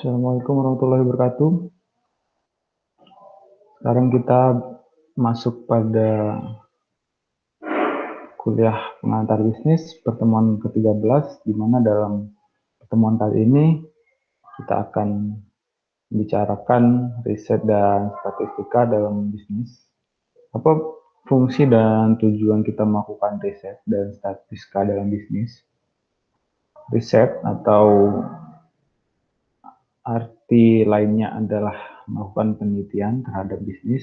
Assalamualaikum warahmatullahi wabarakatuh. Sekarang kita masuk pada kuliah pengantar bisnis pertemuan ke-13, di mana dalam pertemuan kali ini kita akan membicarakan riset dan statistika dalam bisnis. Apa fungsi dan tujuan kita melakukan riset dan statistika dalam bisnis? Riset atau arti lainnya adalah melakukan penelitian terhadap bisnis,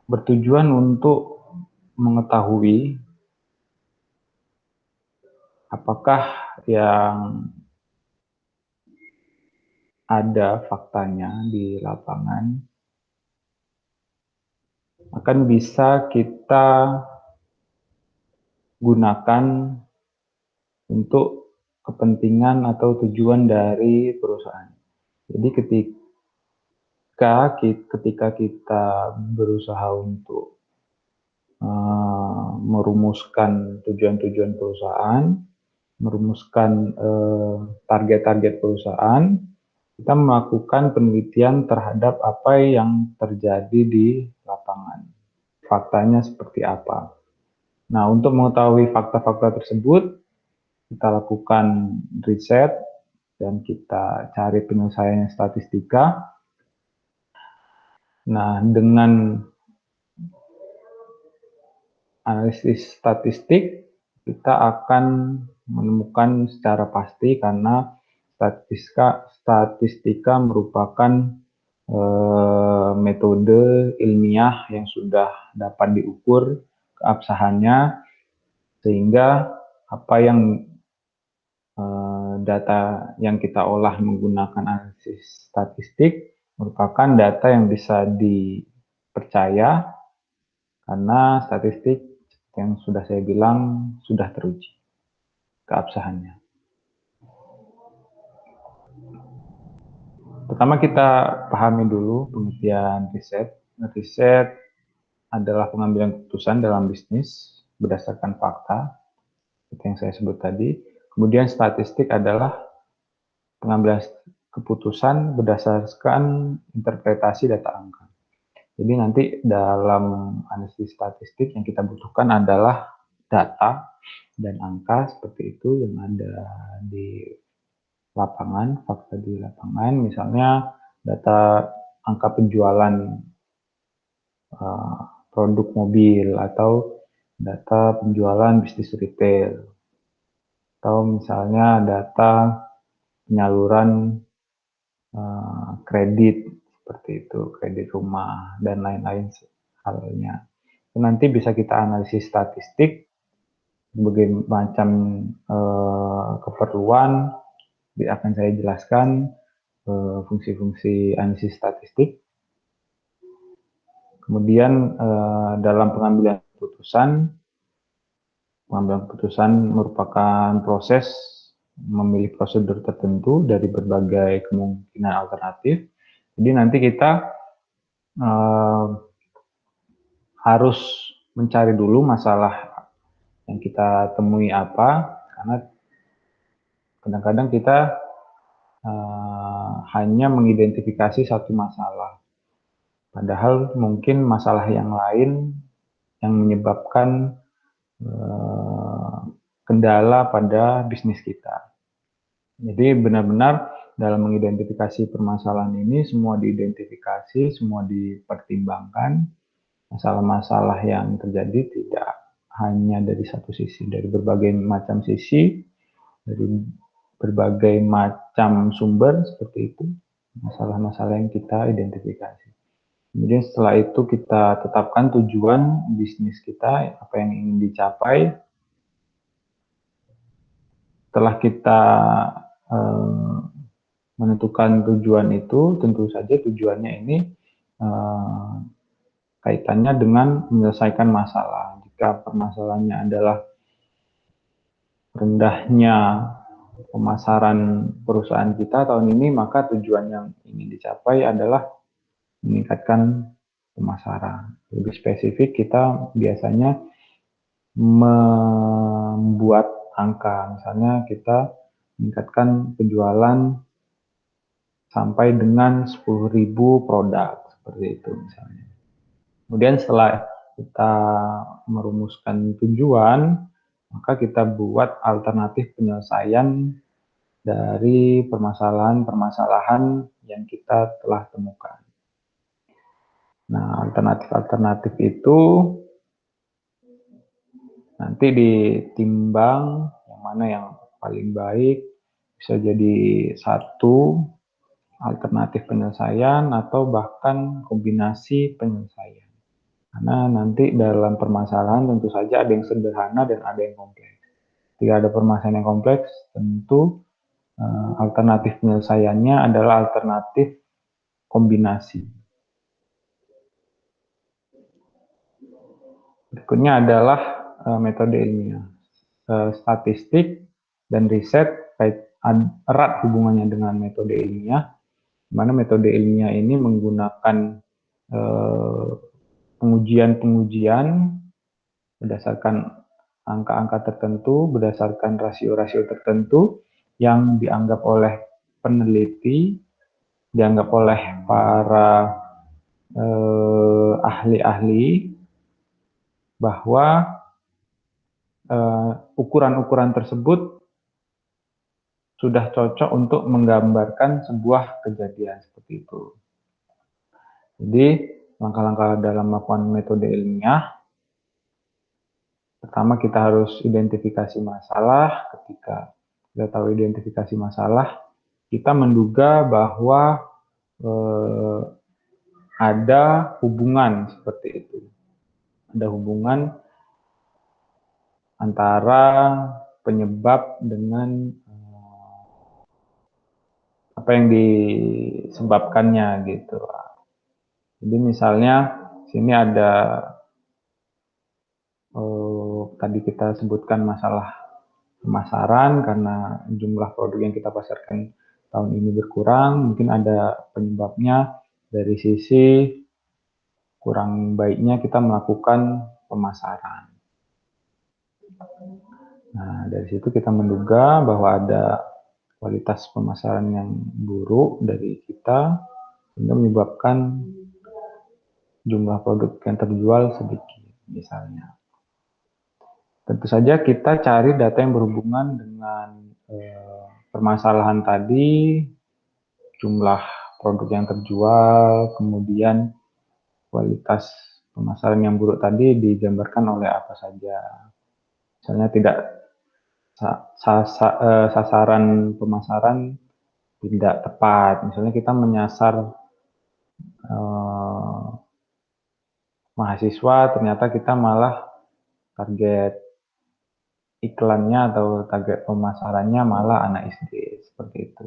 bertujuan untuk mengetahui apakah yang ada faktanya di lapangan akan bisa kita gunakan untuk kepentingan atau tujuan dari perusahaan. Jadi ketika kita berusaha untuk merumuskan tujuan-tujuan perusahaan, merumuskan target-target perusahaan, kita melakukan penelitian terhadap apa yang terjadi di lapangan. Faktanya seperti apa. Nah, untuk mengetahui fakta-fakta tersebut, kita lakukan riset dan kita cari penyelesaian statistika. Nah, dengan analisis statistik, kita akan menemukan secara pasti karena statistika merupakan metode ilmiah yang sudah dapat diukur keabsahannya, sehingga apa yang data yang kita olah menggunakan analisis statistik merupakan data yang bisa dipercaya karena statistik yang sudah saya bilang sudah teruji keabsahannya. Pertama kita pahami dulu pengertian riset. Riset adalah pengambilan keputusan dalam bisnis berdasarkan fakta, seperti yang saya sebut tadi. Kemudian statistik adalah pengambilan keputusan berdasarkan interpretasi data angka. Jadi nanti dalam analisis statistik yang kita butuhkan adalah data dan angka seperti itu yang ada di lapangan, fakta di lapangan, misalnya data angka penjualan produk mobil atau data penjualan bisnis retail, atau misalnya data penyaluran kredit seperti itu, kredit rumah dan lain-lain halnya. Nanti bisa kita analisis statistik berbagai macam keperluan, akan saya jelaskan fungsi-fungsi analisis statistik. Kemudian dalam pengambilan keputusan merupakan proses memilih prosedur tertentu dari berbagai kemungkinan alternatif. Jadi nanti kita harus mencari dulu masalah yang kita temui apa, karena kadang-kadang kita hanya mengidentifikasi satu masalah, padahal mungkin masalah yang lain yang menyebabkan kendala pada bisnis kita. Jadi benar-benar dalam mengidentifikasi permasalahan ini semua diidentifikasi, semua dipertimbangkan. Masalah-masalah yang terjadi tidak hanya dari satu sisi, dari berbagai macam sisi, dari berbagai macam sumber seperti itu, masalah-masalah yang kita identifikasi. Kemudian setelah itu kita tetapkan tujuan bisnis kita, apa yang ingin dicapai. Setelah kita menentukan tujuan itu, tentu saja tujuannya ini kaitannya dengan menyelesaikan masalah. Jika permasalahannya adalah rendahnya pemasaran perusahaan kita tahun ini, maka tujuan yang ingin dicapai adalah meningkatkan pemasaran. Lebih spesifik, kita biasanya membuat angka. Misalnya kita meningkatkan penjualan sampai dengan 10.000 produk, seperti itu misalnya. Kemudian setelah kita merumuskan tujuan, maka kita buat alternatif penyelesaian dari permasalahan-permasalahan yang kita telah temukan. Nah, alternatif-alternatif itu nanti ditimbang yang mana yang paling baik, bisa jadi satu alternatif penyelesaian atau bahkan kombinasi penyelesaian. Karena nanti dalam permasalahan tentu saja ada yang sederhana dan ada yang kompleks. Jika ada permasalahan yang kompleks, tentu alternatif penyelesaiannya adalah alternatif kombinasi. Berikutnya adalah metode ilmiah. Statistik dan riset erat hubungannya dengan metode ilmiah, di mana metode ilmiah ini menggunakan pengujian-pengujian berdasarkan angka-angka tertentu, berdasarkan rasio-rasio tertentu yang dianggap oleh peneliti, dianggap oleh para ahli-ahli bahwa ukuran-ukuran tersebut sudah cocok untuk menggambarkan sebuah kejadian seperti itu. Jadi langkah-langkah dalam melakukan metode ilmiah, pertama kita harus identifikasi masalah. Ketika kita tahu identifikasi masalah, kita menduga bahwa ada hubungan seperti itu. Ada hubungan antara penyebab dengan apa yang disebabkannya gitu. Jadi misalnya sini ada tadi kita sebutkan masalah pemasaran karena jumlah produk yang kita pasarkan tahun ini berkurang, mungkin ada penyebabnya dari sisi kurang baiknya kita melakukan pemasaran. Nah, dari situ kita menduga bahwa ada kualitas pemasaran yang buruk dari kita sehingga menyebabkan jumlah produk yang terjual sedikit misalnya. Tentu saja kita cari data yang berhubungan dengan permasalahan tadi, jumlah produk yang terjual, kemudian kualitas pemasaran yang buruk tadi digambarkan oleh apa saja. Misalnya tidak sasaran pemasaran tidak tepat. Misalnya kita menyasar mahasiswa, ternyata kita malah target iklannya atau target pemasarannya malah anak SD, seperti itu.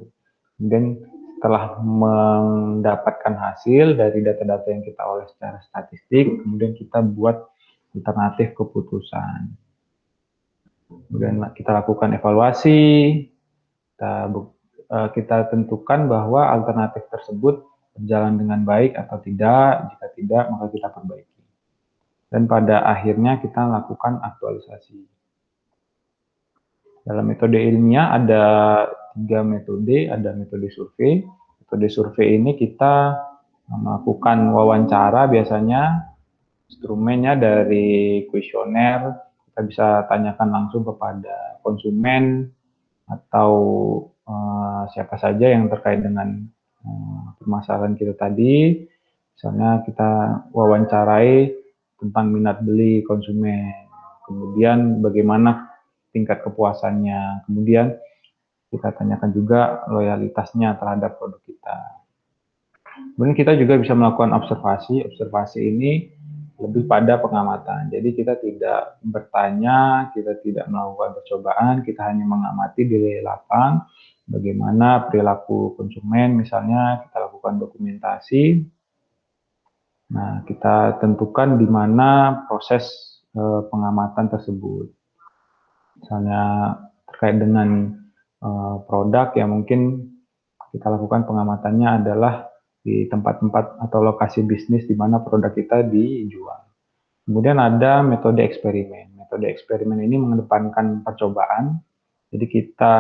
Kemudian setelah mendapatkan hasil dari data-data yang kita olah secara statistik, kemudian kita buat alternatif keputusan. Kemudian kita lakukan evaluasi, kita tentukan bahwa alternatif tersebut berjalan dengan baik atau tidak. Jika tidak, maka kita perbaiki. Dan pada akhirnya kita lakukan aktualisasi. Dalam metode ilmiah ada 3 metode, ada metode survei. Metode survei ini kita melakukan wawancara biasanya, instrumennya dari kuesioner, kita bisa tanyakan langsung kepada konsumen atau siapa saja yang terkait dengan permasalahan kita tadi. Misalnya kita wawancarai tentang minat beli konsumen, kemudian bagaimana tingkat kepuasannya, kemudian kita tanyakan juga loyalitasnya terhadap produk kita. Kemudian kita juga bisa melakukan observasi. Observasi ini lebih pada pengamatan. Jadi kita tidak bertanya, kita tidak melakukan percobaan, kita hanya mengamati di lapang bagaimana perilaku konsumen, misalnya kita lakukan dokumentasi. Nah, kita tentukan di mana proses pengamatan tersebut. Misalnya terkait dengan produk yang mungkin kita lakukan pengamatannya adalah di tempat-tempat atau lokasi bisnis di mana produk kita dijual. Kemudian ada metode eksperimen. Metode eksperimen ini mengedepankan percobaan. Jadi kita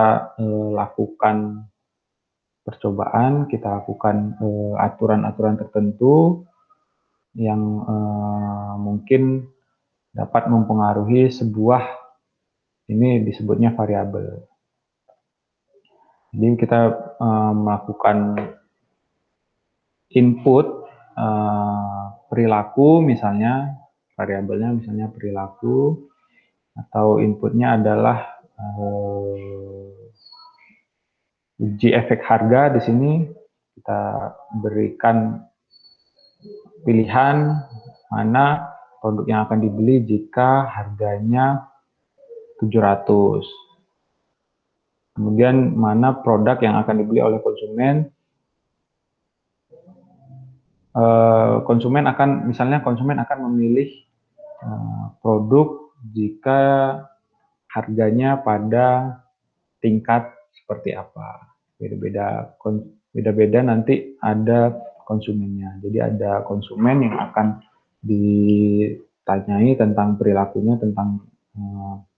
lakukan percobaan, kita lakukan aturan-aturan tertentu yang mungkin dapat mempengaruhi sebuah, ini disebutnya variabel. Jadi kita melakukan input perilaku, misalnya variabelnya misalnya perilaku, atau inputnya adalah uji efek harga. Di sini kita berikan pilihan mana produk yang akan dibeli jika harganya 700. Kemudian mana produk yang akan dibeli oleh konsumen. Konsumen akan memilih produk jika harganya pada tingkat seperti apa. Beda-beda nanti ada konsumennya. Jadi ada konsumen yang akan ditanyai tentang perilakunya, tentang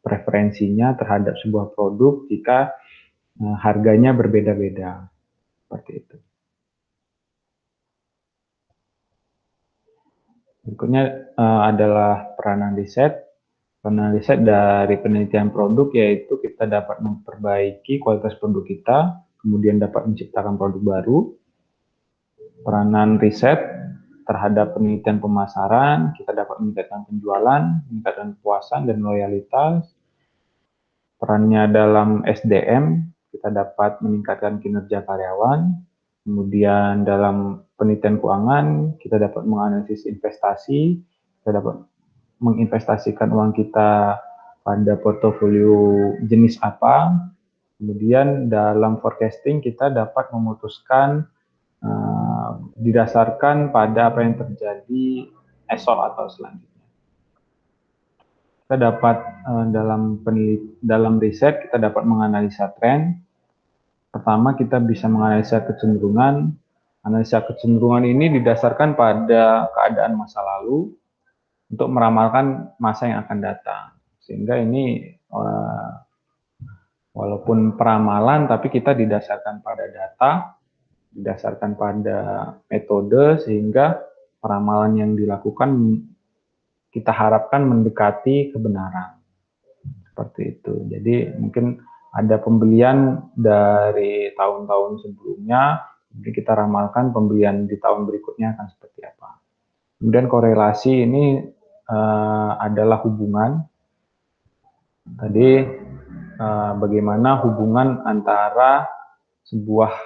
preferensinya terhadap sebuah produk jika harganya berbeda-beda. Seperti itu. Berikutnya adalah peranan riset. Peranan riset dari penelitian produk yaitu kita dapat memperbaiki kualitas produk kita, kemudian dapat menciptakan produk baru. Peranan riset terhadap penelitian pemasaran, kita dapat meningkatkan penjualan, meningkatkan kepuasan dan loyalitas. Perannya dalam SDM, kita dapat meningkatkan kinerja karyawan. Kemudian dalam penelitian keuangan, kita dapat menganalisis investasi, kita dapat menginvestasikan uang kita pada portofolio jenis apa. Kemudian dalam forecasting kita dapat memutuskan didasarkan pada apa yang terjadi esok atau selanjutnya. Kita dapat dalam riset kita dapat menganalisa tren. Pertama, kita bisa menganalisa kecenderungan. Analisa kecenderungan ini didasarkan pada keadaan masa lalu untuk meramalkan masa yang akan datang. Sehingga ini walaupun peramalan, tapi kita didasarkan pada data, didasarkan pada metode, sehingga peramalan yang dilakukan kita harapkan mendekati kebenaran. Seperti itu. Jadi mungkin ada pembelian dari tahun-tahun sebelumnya, jadi kita ramalkan pembelian di tahun berikutnya akan seperti apa. Kemudian korelasi ini adalah hubungan. Tadi bagaimana hubungan antara sebuah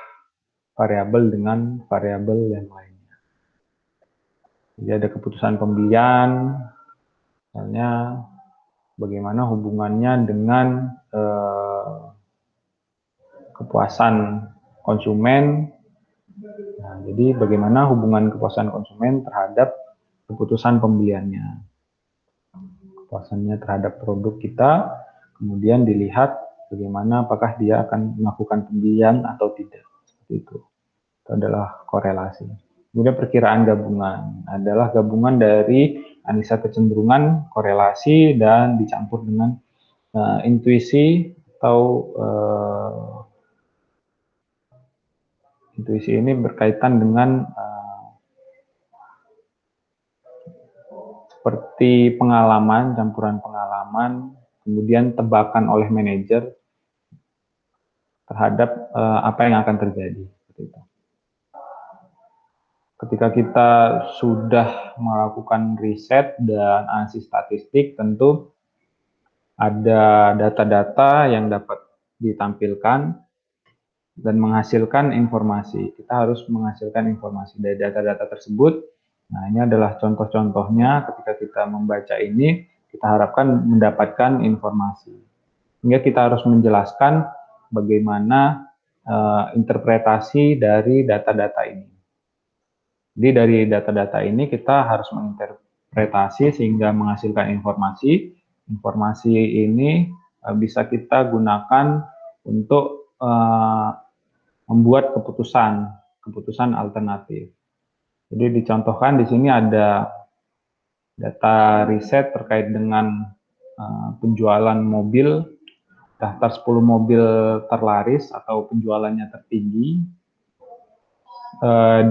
variabel dengan variabel yang lainnya. Jadi ada keputusan pembelian, misalnya bagaimana hubungannya dengan kepuasan konsumen. Nah, jadi bagaimana hubungan kepuasan konsumen terhadap keputusan pembeliannya. Kepuasannya terhadap produk kita, kemudian dilihat bagaimana apakah dia akan melakukan pembelian atau tidak. Seperti itu. Itu adalah korelasi. Kemudian perkiraan gabungan adalah gabungan dari analisa kecenderungan, korelasi, dan dicampur dengan intuisi atau intuisi ini berkaitan dengan seperti pengalaman, campuran pengalaman, kemudian tebakan oleh manajer terhadap apa yang akan terjadi. Ketika kita sudah melakukan riset dan analisis statistik, tentu ada data-data yang dapat ditampilkan dan menghasilkan informasi. Kita harus menghasilkan informasi dari data-data tersebut. Nah, ini adalah contoh-contohnya. Ketika kita membaca ini, kita harapkan mendapatkan informasi. Hingga kita harus menjelaskan bagaimana interpretasi dari data-data ini. Jadi dari data-data ini kita harus menginterpretasi sehingga menghasilkan informasi. Informasi ini bisa kita gunakan untuk membuat keputusan alternatif. Jadi dicontohkan di sini ada data riset terkait dengan penjualan mobil, daftar 10 mobil terlaris atau penjualannya tertinggi.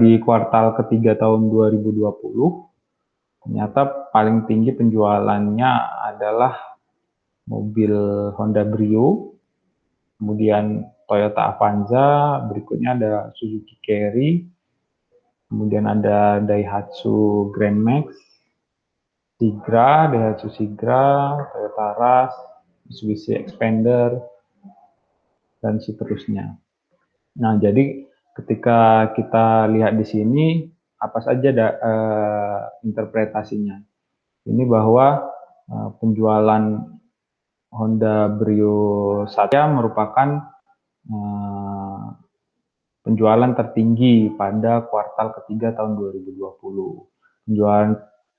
di kuartal ketiga tahun 2020 ternyata paling tinggi penjualannya adalah mobil Honda Brio, kemudian Toyota Avanza, berikutnya ada Suzuki Carry, kemudian ada Daihatsu Grand Max, Daihatsu Tigra, Toyota Rush, Mitsubishi Expander, dan seterusnya. Nah, jadi ketika kita lihat di sini, apa saja interpretasinya? Ini bahwa penjualan Honda Brio Satya merupakan penjualan tertinggi pada kuartal ketiga tahun 2020. Penjualan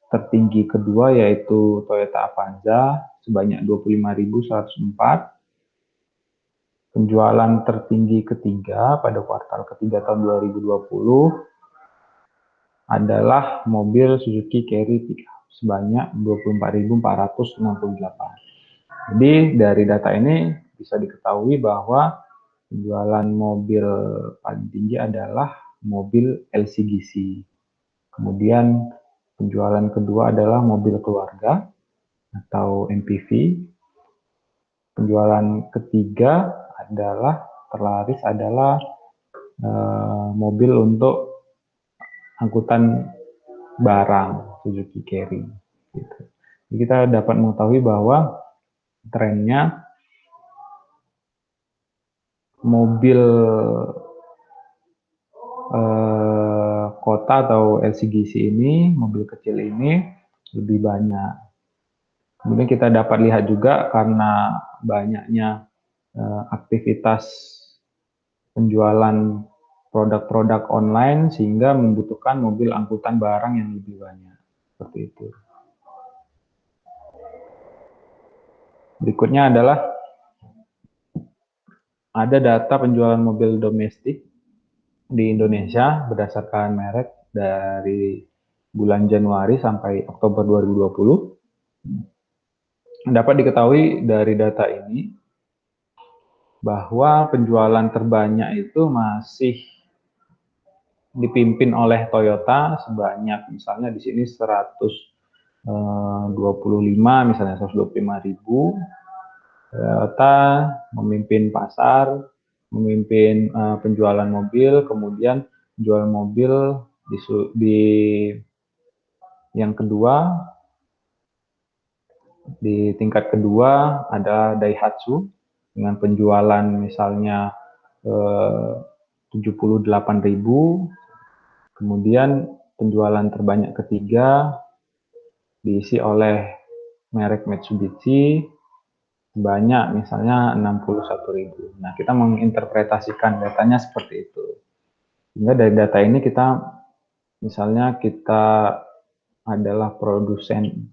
tertinggi kedua yaitu Toyota Avanza sebanyak 25.104. Penjualan tertinggi ketiga pada kuartal ketiga tahun 2020 adalah mobil Suzuki Carry Pickup sebanyak 24.468. Jadi dari data ini bisa diketahui bahwa penjualan mobil paling tinggi adalah mobil LCGC. Kemudian penjualan kedua adalah mobil keluarga atau MPV. Penjualan ketiga adalah terlaris adalah mobil untuk angkutan barang Suzuki Carry. Gitu. Jadi kita dapat mengetahui bahwa trennya mobil kota atau LCGC ini, mobil kecil ini lebih banyak. Kemudian kita dapat lihat juga karena banyaknya aktivitas penjualan produk-produk online sehingga membutuhkan mobil angkutan barang yang lebih banyak. Seperti itu. Berikutnya adalah ada data penjualan mobil domestik di Indonesia berdasarkan merek dari bulan Januari sampai Oktober 2020. Dapat diketahui dari data ini bahwa penjualan terbanyak itu masih dipimpin oleh Toyota sebanyak misalnya di sini 125 misalnya 125.000. Toyota memimpin pasar, memimpin penjualan mobil, kemudian penjualan mobil di yang kedua, di tingkat kedua ada Daihatsu dengan penjualan misalnya 78.000. Kemudian penjualan terbanyak ketiga diisi oleh merek Mitsubishi sebanyak misalnya 61.000. Nah, kita menginterpretasikan datanya seperti itu. Sehingga dari data ini misalnya kita adalah produsen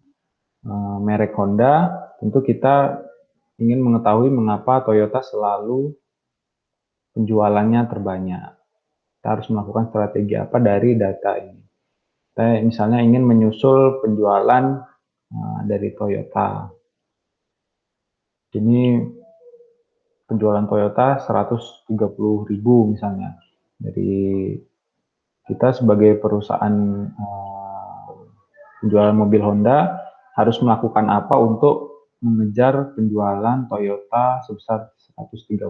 merek Honda, tentu kita ingin mengetahui mengapa Toyota selalu penjualannya terbanyak. Kita harus melakukan strategi apa dari data ini. Kita misalnya ingin menyusul penjualan dari Toyota. Ini penjualan Toyota 130.000 misalnya. Dari kita sebagai perusahaan penjualan mobil Honda harus melakukan apa untuk mengejar penjualan Toyota sebesar 130.000.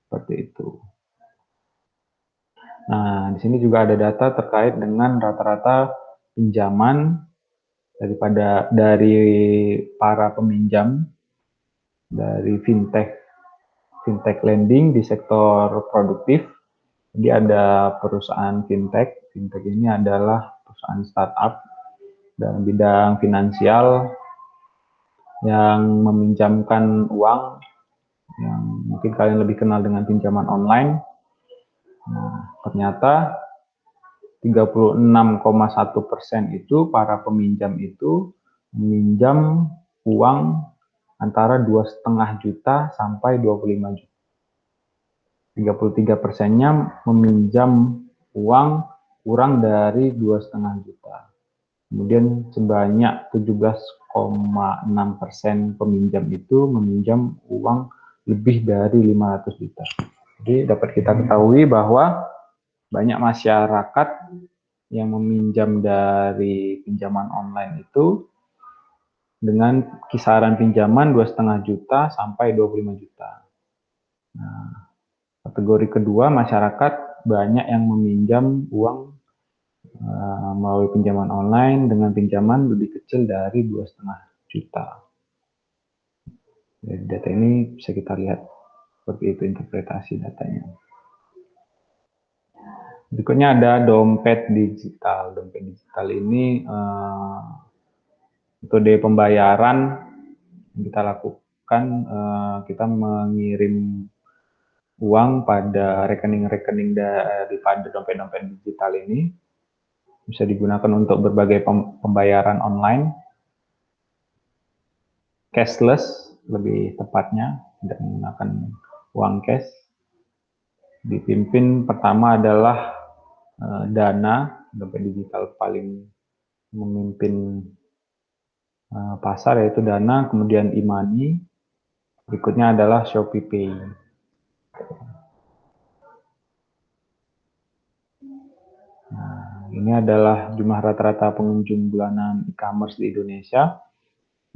Seperti itu. Nah, di sini juga ada data terkait dengan rata-rata pinjaman dari para peminjam dari fintech lending di sektor produktif. Jadi ada perusahaan fintech ini adalah perusahaan startup dalam bidang finansial yang meminjamkan uang yang mungkin kalian lebih kenal dengan pinjaman online. Nah, ternyata 36,1% itu para peminjam itu meminjam uang antara 2,5 juta sampai 25 juta. 33%-nya meminjam uang kurang dari 2,5 juta. Kemudian sebanyak 17,6% peminjam itu meminjam uang lebih dari 500 juta. Jadi dapat kita ketahui bahwa banyak masyarakat yang meminjam dari pinjaman online itu dengan kisaran pinjaman 2,5 juta sampai 25 juta. Nah, kategori kedua, masyarakat banyak yang meminjam uang melalui pinjaman online dengan pinjaman lebih kecil dari 2,5 juta. Dari data ini bisa kita lihat seperti itu interpretasi datanya. Berikutnya ada dompet digital. Dompet digital ini metode pembayaran yang kita lakukan, kita mengirim uang pada rekening-rekening daripada dompet-dompet digital ini bisa digunakan untuk berbagai pembayaran online, cashless lebih tepatnya, tidak menggunakan uang cash. Dipimpin pertama adalah Dana, dompet digital paling memimpin pasar yaitu Dana, kemudian e-money, berikutnya adalah Shopee Pay. Nah, ini adalah jumlah rata-rata pengunjung bulanan e-commerce di Indonesia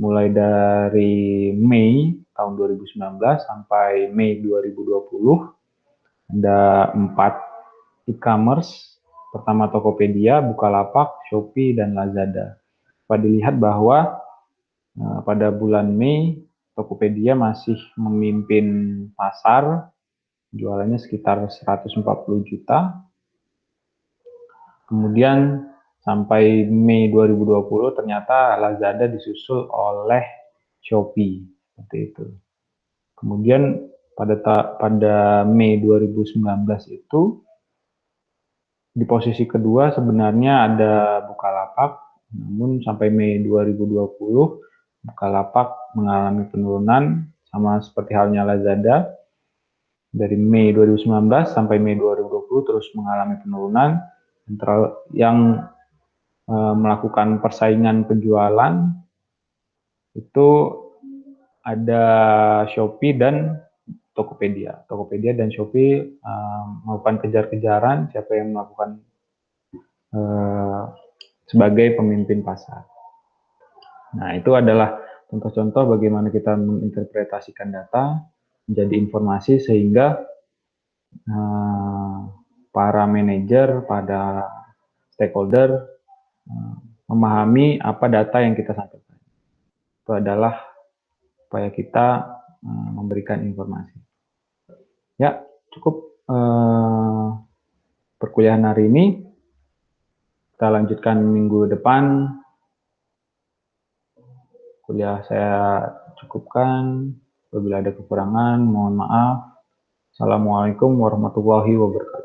mulai dari Mei tahun 2019 sampai Mei 2020. Ada 4 e-commerce. Pertama Tokopedia, Bukalapak, Shopee, dan Lazada. Dapat dilihat bahwa pada bulan Mei Tokopedia masih memimpin pasar, jualannya sekitar 140 juta. Kemudian sampai Mei 2020 ternyata Lazada disusul oleh Shopee, seperti itu. Kemudian pada Mei 2019 itu di posisi kedua sebenarnya ada Bukalapak, namun sampai Mei 2020 Bukalapak mengalami penurunan sama seperti halnya Lazada. Dari Mei 2019 sampai Mei 2020 terus mengalami penurunan yang melakukan persaingan penjualan itu ada Shopee dan Tokopedia. Tokopedia dan Shopee melakukan kejar-kejaran siapa yang melakukan sebagai pemimpin pasar. Nah, itu adalah contoh-contoh bagaimana kita menginterpretasikan data menjadi informasi sehingga para manajer, pada stakeholder memahami apa data yang kita sampaikan. Itu adalah supaya kita memberikan informasi. Ya, cukup perkuliahan hari ini. Kita lanjutkan minggu depan. Kuliah saya cukupkan. Apabila ada kekurangan, mohon maaf. Assalamualaikum warahmatullahi wabarakatuh.